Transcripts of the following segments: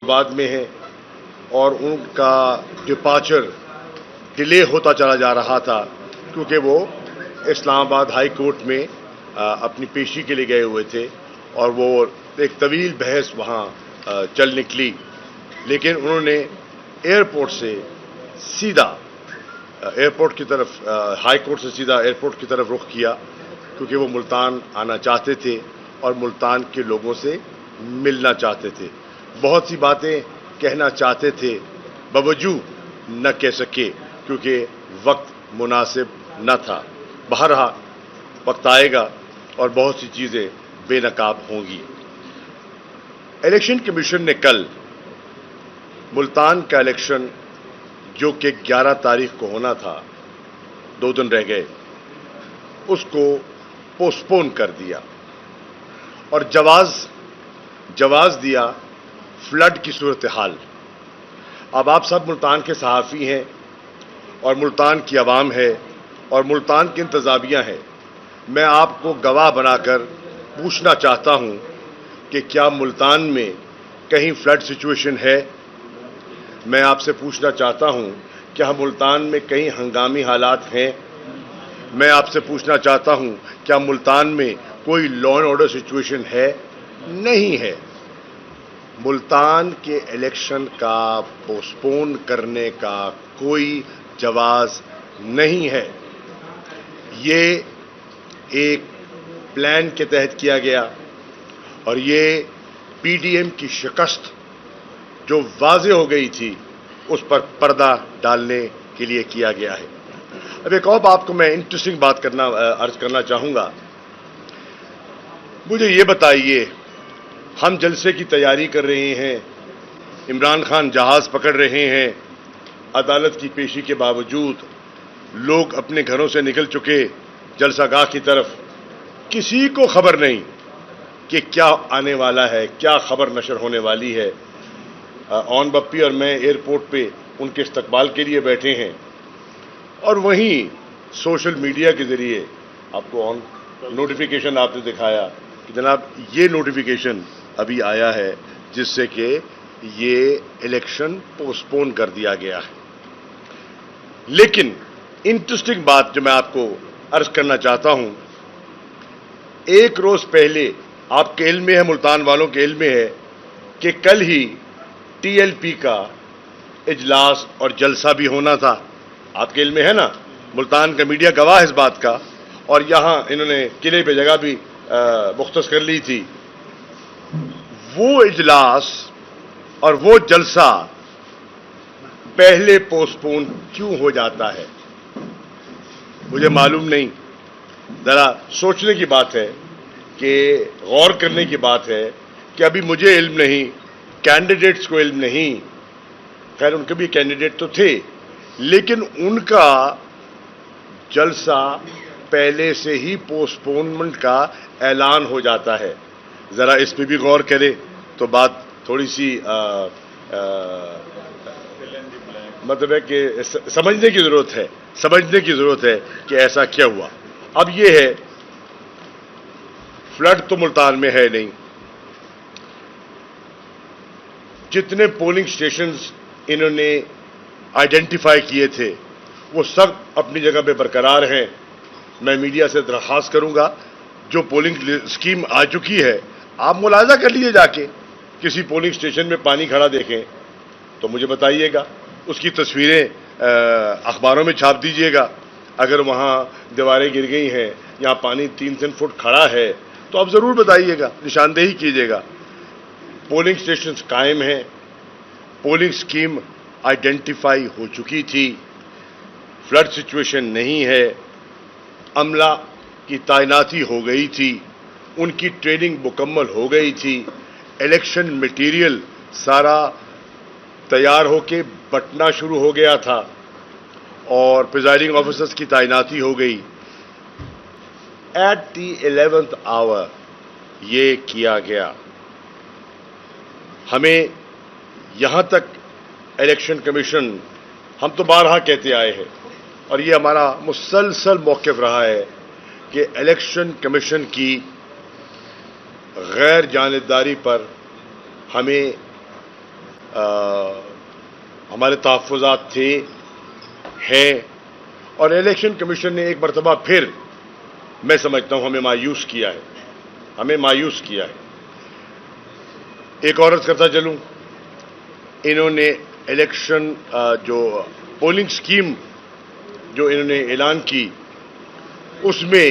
بعد میں ہیں اور ان کا ڈپارچر ڈیلے ہوتا چلا جا رہا تھا کیونکہ وہ اسلام آباد ہائی کورٹ میں اپنی پیشی کے لیے گئے ہوئے تھے اور وہ ایک طویل بحث وہاں چل نکلی، لیکن انہوں نے ایئرپورٹ سے سیدھا ایئرپورٹ کی طرف ہائی کورٹ سے سیدھا ایئرپورٹ کی طرف رخ کیا کیونکہ وہ ملتان آنا چاہتے تھے اور ملتان کے لوگوں سے ملنا چاہتے تھے، بہت سی باتیں کہنا چاہتے تھے باوجود نہ کہہ سکے کیونکہ وقت مناسب نہ تھا۔ بہرحال وقت آئے گا اور بہت سی چیزیں بے نقاب ہوں گی۔ الیکشن کمیشن نے کل ملتان کا الیکشن جو کہ 11 تاریخ کو ہونا تھا، 2 دن رہ گئے، اس کو پوسٹ پون کر دیا اور جواز دیا فلڈ کی صورتحال۔ اب آپ سب ملتان کے صحافی ہیں اور ملتان کی عوام ہے اور ملتان کی انتظامیہ ہے، میں آپ کو گواہ بنا کر پوچھنا چاہتا ہوں کہ کیا ملتان میں کہیں فلڈ سچویشن ہے؟ میں آپ سے پوچھنا چاہتا ہوں کیا ملتان میں کہیں ہنگامی حالات ہیں؟ میں آپ سے پوچھنا چاہتا ہوں کیا ملتان میں کوئی لا اینڈ آرڈر سچویشن ہے؟ نہیں ہے۔ ملتان کے الیکشن کا پوسٹ پون کرنے کا کوئی جواز نہیں ہے۔ یہ ایک پلان کے تحت کیا گیا اور یہ پی ڈی ایم کی شکست جو واضح ہو گئی تھی اس پر پردہ ڈالنے کے لیے کیا گیا ہے۔ اب ایک اور آپ کو میں انٹرسٹنگ بات عرض کرنا چاہوں گا۔ مجھے یہ بتائیے، ہم جلسے کی تیاری کر رہے ہیں، عمران خان جہاز پکڑ رہے ہیں، عدالت کی پیشی کے باوجود لوگ اپنے گھروں سے نکل چکے جلسہ گاہ کی طرف، کسی کو خبر نہیں کہ کیا آنے والا ہے، کیا خبر نشر ہونے والی ہے۔ اون بپی اور میں ایئرپورٹ پہ ان کے استقبال کے لیے بیٹھے ہیں اور وہیں سوشل میڈیا کے ذریعے آپ کو نوٹیفیکیشن آپ نے دکھایا کہ جناب یہ نوٹیفیکیشن ابھی آیا ہے جس سے کہ یہ الیکشن پوسٹ پون کر دیا گیا ہے۔ لیکن انٹرسٹنگ بات جو میں آپ کو عرض کرنا چاہتا ہوں، ایک روز پہلے آپ کے علم میں ہے، ملتان والوں کے علم میں ہے کہ کل ہی ٹی ایل پی کا اجلاس اور جلسہ بھی ہونا تھا، آپ کے علم میں ہے نا، ملتان کا میڈیا گواہ اس بات کا، اور یہاں انہوں نے قلعے پہ جگہ بھی مختص کر لی تھی۔ وہ اجلاس اور وہ جلسہ پہلے پوسٹ پون کیوں ہو جاتا ہے مجھے معلوم نہیں۔ ذرا سوچنے کی بات ہے کہ غور کرنے کی بات ہے کہ ابھی مجھے علم نہیں، کینڈیڈیٹس کو علم نہیں، خیر ان کے بھی کینڈیڈیٹ تو تھے، لیکن ان کا جلسہ پہلے سے ہی پوسٹ پونمنٹ کا اعلان ہو جاتا ہے۔ ذرا اس پہ بھی غور کرے تو بات تھوڑی سی مطلب ہے کہ سمجھنے کی ضرورت ہے کہ ایسا کیا ہوا۔ اب یہ ہے، فلڈ تو ملتان میں ہے نہیں، جتنے پولنگ سٹیشنز انہوں نے آئیڈینٹیفائی کیے تھے وہ سب اپنی جگہ پہ برقرار ہیں۔ میں میڈیا سے درخواست کروں گا، جو پولنگ اسکیم آ چکی ہے آپ ملاحظہ کر لیجیے، جا کے کسی پولنگ سٹیشن میں پانی کھڑا دیکھیں تو مجھے بتائیے گا، اس کی تصویریں اخباروں میں چھاپ دیجیے گا۔ اگر وہاں دیواریں گر گئی ہیں، یہاں پانی 3 فٹ کھڑا ہے تو آپ ضرور بتائیے گا، نشاندہی کیجیے گا۔ پولنگ سٹیشنز قائم ہیں، پولنگ سکیم آئیڈینٹیفائی ہو چکی تھی، فلڈ سچویشن نہیں ہے، عملہ کی تعیناتی ہو گئی تھی، ان کی ٹریننگ مکمل ہو گئی تھی، الیکشن میٹیریل سارا تیار ہو کے بٹنا شروع ہو گیا تھا اور پریزائڈنگ آفیسرز کی تعیناتی ہو گئی۔ ایٹ دی 11th آور یہ کیا گیا۔ ہمیں یہاں تک الیکشن کمیشن، ہم تو بارہا کہتے آئے ہیں اور یہ ہمارا مسلسل موقف رہا ہے کہ الیکشن کمیشن کی غیر جانبداری پر ہمیں ہمارے تحفظات تھے، ہیں، اور الیکشن کمیشن نے ایک مرتبہ پھر میں سمجھتا ہوں ہمیں مایوس کیا ہے. ایک اور عرض کرتا چلوں، انہوں نے الیکشن جو پولنگ سکیم جو انہوں نے اعلان کی، اس میں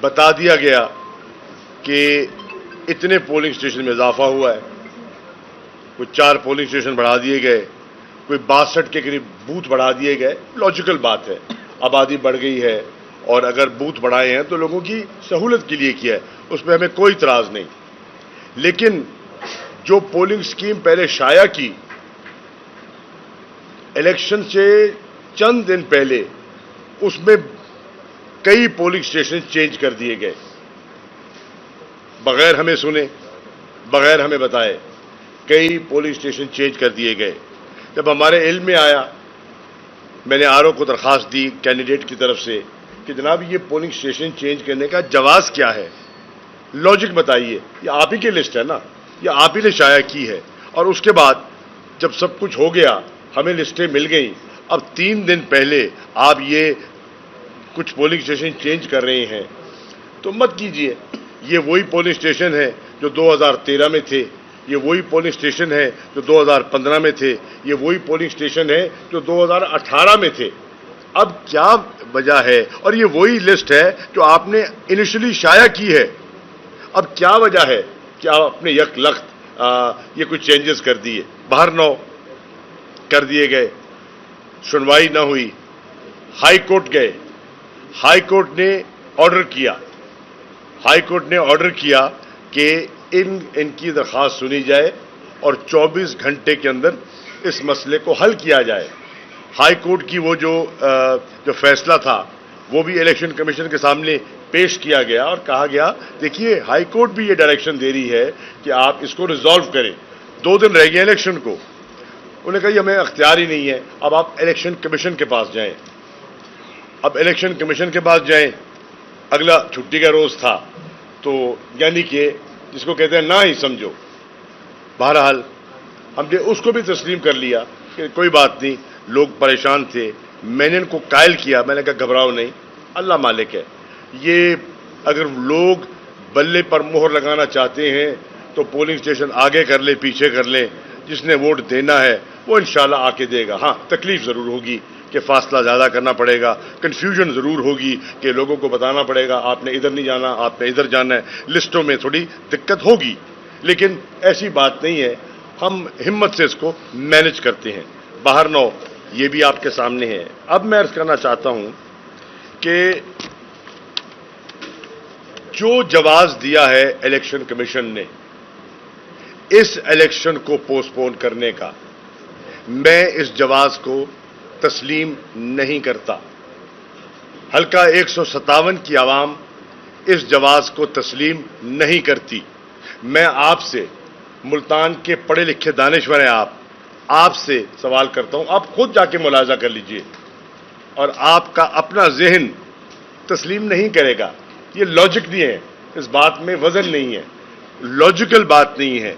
بتا دیا گیا کہ اتنے پولنگ اسٹیشن میں اضافہ ہوا ہے، کوئی 4 پولنگ اسٹیشن بڑھا دیے گئے، کوئی 62 کے قریب بوتھ بڑھا دیے گئے. لاجیکل بات ہے، آبادی بڑھ گئی ہے اور اگر بوتھ بڑھائے ہیں تو لوگوں کی سہولت کے لیے کیا ہے، اس پہ ہمیں کوئی اعتراض نہیں. لیکن جو پولنگ سکیم پہلے شائع کی، الیکشن سے چند دن پہلے اس میں کئی پولنگ اسٹیشن چینج کر دیے گئے، بغیر ہمیں سنے، بغیر ہمیں بتائے کئی پولنگ اسٹیشن چینج کر دیے گئے. جب ہمارے علم میں آیا، میں نے RO کو درخواست دی کینڈیڈیٹ کی طرف سے کہ جناب یہ پولنگ اسٹیشن چینج کرنے کا جواز کیا ہے، لاجک بتائیے. یہ آپ ہی کی لسٹ ہے نا، یہ آپ ہی نے شائع کی ہے. اور اس کے بعد جب سب کچھ ہو گیا، ہمیں لسٹیں مل گئیں، اب 3 دن پہلے آپ یہ کچھ پولنگ اسٹیشن چینج کر رہے ہیں تو مت کیجئے. یہ وہی پولنگ اسٹیشن ہے جو 2013 میں تھے، یہ وہی پولنگ اسٹیشن ہے جو 2015 میں تھے، یہ وہی پولنگ اسٹیشن ہے جو 2018 میں تھے. اب کیا وجہ ہے؟ اور یہ وہی لسٹ ہے جو آپ نے انیشلی شائع کی ہے. اب کیا وجہ ہے کہ آپ اپنے یک لخت یہ کچھ چینجز کر دیے؟ باہر نو کر دیے گئے، سنوائی نہ ہوئی، ہائی کورٹ گئے، ہائی کورٹ نے آرڈر کیا کہ ان کی درخواست سنی جائے اور 24 گھنٹے کے اندر اس مسئلے کو حل کیا جائے. ہائی کورٹ کی وہ جو فیصلہ تھا وہ بھی الیکشن کمیشن کے سامنے پیش کیا گیا اور کہا گیا دیکھیے ہائی کورٹ بھی یہ ڈائریکشن دے رہی ہے کہ آپ اس کو ریزالو کریں. 2 دن رہ گئے الیکشن کو. انہوں نے کہا یہ ہمیں اختیار ہی نہیں ہے، اب آپ الیکشن کمیشن کے پاس جائیں. اب الیکشن کمیشن کے پاس جائیں، اگلا چھٹی کا روز تھا، تو یعنی کہ جس کو کہتے ہیں نہ ہی سمجھو. بہرحال ہم نے اس کو بھی تسلیم کر لیا کہ کوئی بات نہیں، لوگ پریشان تھے. میں نے ان کو قائل کیا، میں نے کہا گھبراؤ نہیں، اللہ مالک ہے. یہ اگر لوگ بلے پر مہر لگانا چاہتے ہیں تو پولنگ اسٹیشن آگے کر لیں، پیچھے کر لیں، جس نے ووٹ دینا ہے وہ انشاءاللہ آ کے دے گا. ہاں تکلیف ضرور ہوگی کہ فاصلہ زیادہ کرنا پڑے گا، کنفیوژن ضرور ہوگی کہ لوگوں کو بتانا پڑے گا آپ نے ادھر نہیں جانا، آپ نے ادھر جانا ہے، لسٹوں میں تھوڑی دقت ہوگی، لیکن ایسی بات نہیں ہے، ہم ہمت سے اس کو مینج کرتے ہیں. باہر نو یہ بھی آپ کے سامنے ہے. اب میں عرض کرنا چاہتا ہوں کہ جو جواز دیا ہے الیکشن کمیشن نے اس الیکشن کو پوسٹ پون کرنے کا، میں اس جواز کو تسلیم نہیں کرتا. حلقہ 157 کی عوام اس جواز کو تسلیم نہیں کرتی. میں آپ سے، ملتان کے پڑھے لکھے دانشور ہیں آپ سے سوال کرتا ہوں، آپ خود جا کے ملاحظہ کر لیجئے اور آپ کا اپنا ذہن تسلیم نہیں کرے گا. یہ لاجک نہیں ہے، اس بات میں وزن نہیں ہے، لاجیکل بات نہیں ہے.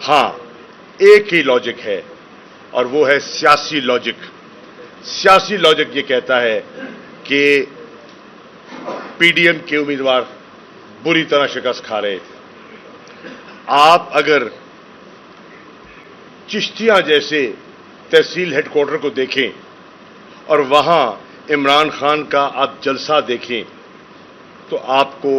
ہاں ایک ہی لاجک ہے اور وہ ہے سیاسی لاجک. سیاسی لاجک یہ کہتا ہے کہ PDM کے امیدوار بری طرح شکست کھا رہے تھے. آپ اگر چشتیاں جیسے تحصیل ہیڈ کوارٹر کو دیکھیں اور وہاں عمران خان کا آپ جلسہ دیکھیں تو آپ کو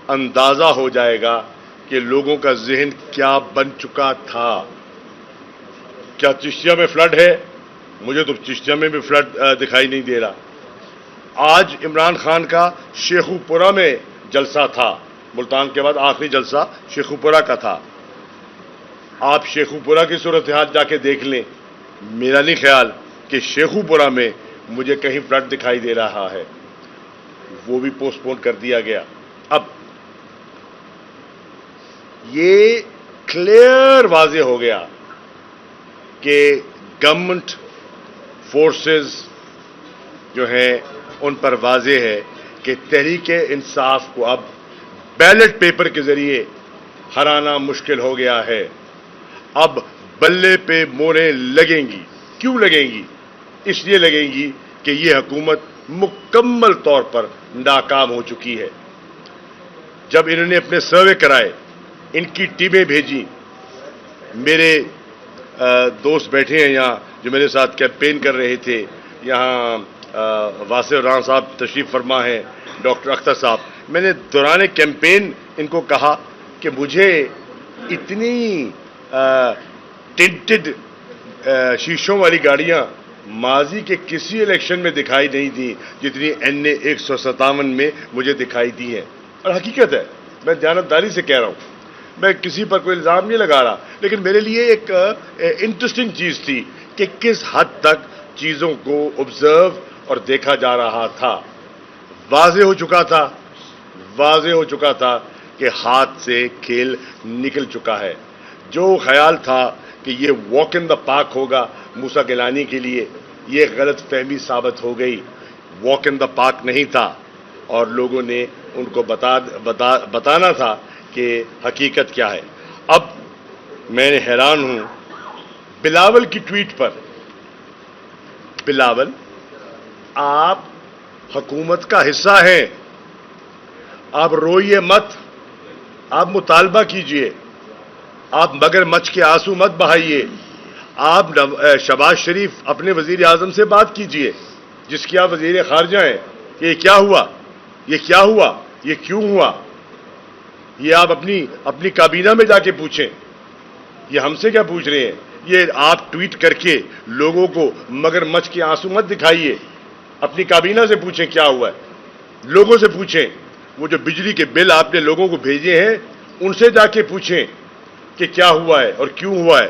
اندازہ ہو جائے گا کہ لوگوں کا ذہن کیا بن چکا تھا. کیا چشتیاں میں فلڈ ہے؟ مجھے تو چشتیاں میں بھی فلڈ دکھائی نہیں دے رہا. آج عمران خان کا شیخو پورہ میں جلسہ تھا، ملتان کے بعد آخری جلسہ شیخو پورہ کا تھا. آپ شیخو پورہ کی صورتحال جا کے دیکھ لیں. میرا نہیں خیال کہ شیخو پورہ میں مجھے کہیں فلڈ دکھائی دے رہا ہے. وہ بھی پوسٹ پون کر دیا گیا. اب یہ کلیئر واضح ہو گیا کہ گورنمنٹ فورسز جو ہیں ان پر واضح ہے کہ تحریک انصاف کو اب بیلٹ پیپر کے ذریعے ہرانا مشکل ہو گیا ہے. اب بلے پہ موریں لگیں گی. کیوں لگیں گی؟ اس لیے لگیں گی کہ یہ حکومت مکمل طور پر ناکام ہو چکی ہے. جب انہوں نے اپنے سروے کرائے، ان کی ٹیمیں بھیجی، میرے دوست بیٹھے ہیں یہاں جو میرے ساتھ کیمپین کر رہے تھے، یہاں واسع الرحمان صاحب تشریف فرما ہیں، ڈاکٹر اختر صاحب. میں نے دوران کیمپین ان کو کہا کہ مجھے اتنی ٹنٹڈ شیشوں والی گاڑیاں ماضی کے کسی الیکشن میں دکھائی نہیں تھی جتنی این اے 157 میں مجھے دکھائی دی ہیں. اور حقیقت ہے، میں دیانتداری سے کہہ رہا ہوں، میں کسی پر کوئی الزام نہیں لگا رہا، لیکن میرے لیے ایک انٹرسٹنگ چیز تھی کہ کس حد تک چیزوں کو آبزرو اور دیکھا جا رہا تھا. واضح ہو چکا تھا کہ ہاتھ سے کھیل نکل چکا ہے. جو خیال تھا کہ یہ واک ان دا پارک ہوگا موسیٰ گیلانی کے لیے، یہ غلط فہمی ثابت ہو گئی. واک ان دا پارک نہیں تھا، اور لوگوں نے ان کو بتانا تھا کہ حقیقت کیا ہے. اب میں حیران ہوں بلاول کی ٹویٹ پر. بلاول، آپ حکومت کا حصہ ہیں، آپ روئیے مت، آپ مطالبہ کیجئے، آپ مگر مچھ کے آنسو مت بہائیے. آپ شہباز شریف اپنے وزیر اعظم سے بات کیجئے جس کی آپ وزیر خارجہ ہیں. یہ کیا ہوا، یہ کیوں ہوا، یہ آپ اپنی کابینہ میں جا کے پوچھیں. یہ ہم سے کیا پوچھ رہے ہیں؟ یہ آپ ٹویٹ کر کے لوگوں کو مگر مچھ کے آنسو مت دکھائیے. اپنی کابینہ سے پوچھیں کیا ہوا ہے، لوگوں سے پوچھیں. وہ جو بجلی کے بل آپ نے لوگوں کو بھیجے ہیں ان سے جا کے پوچھیں کہ کیا ہوا ہے اور کیوں ہوا ہے.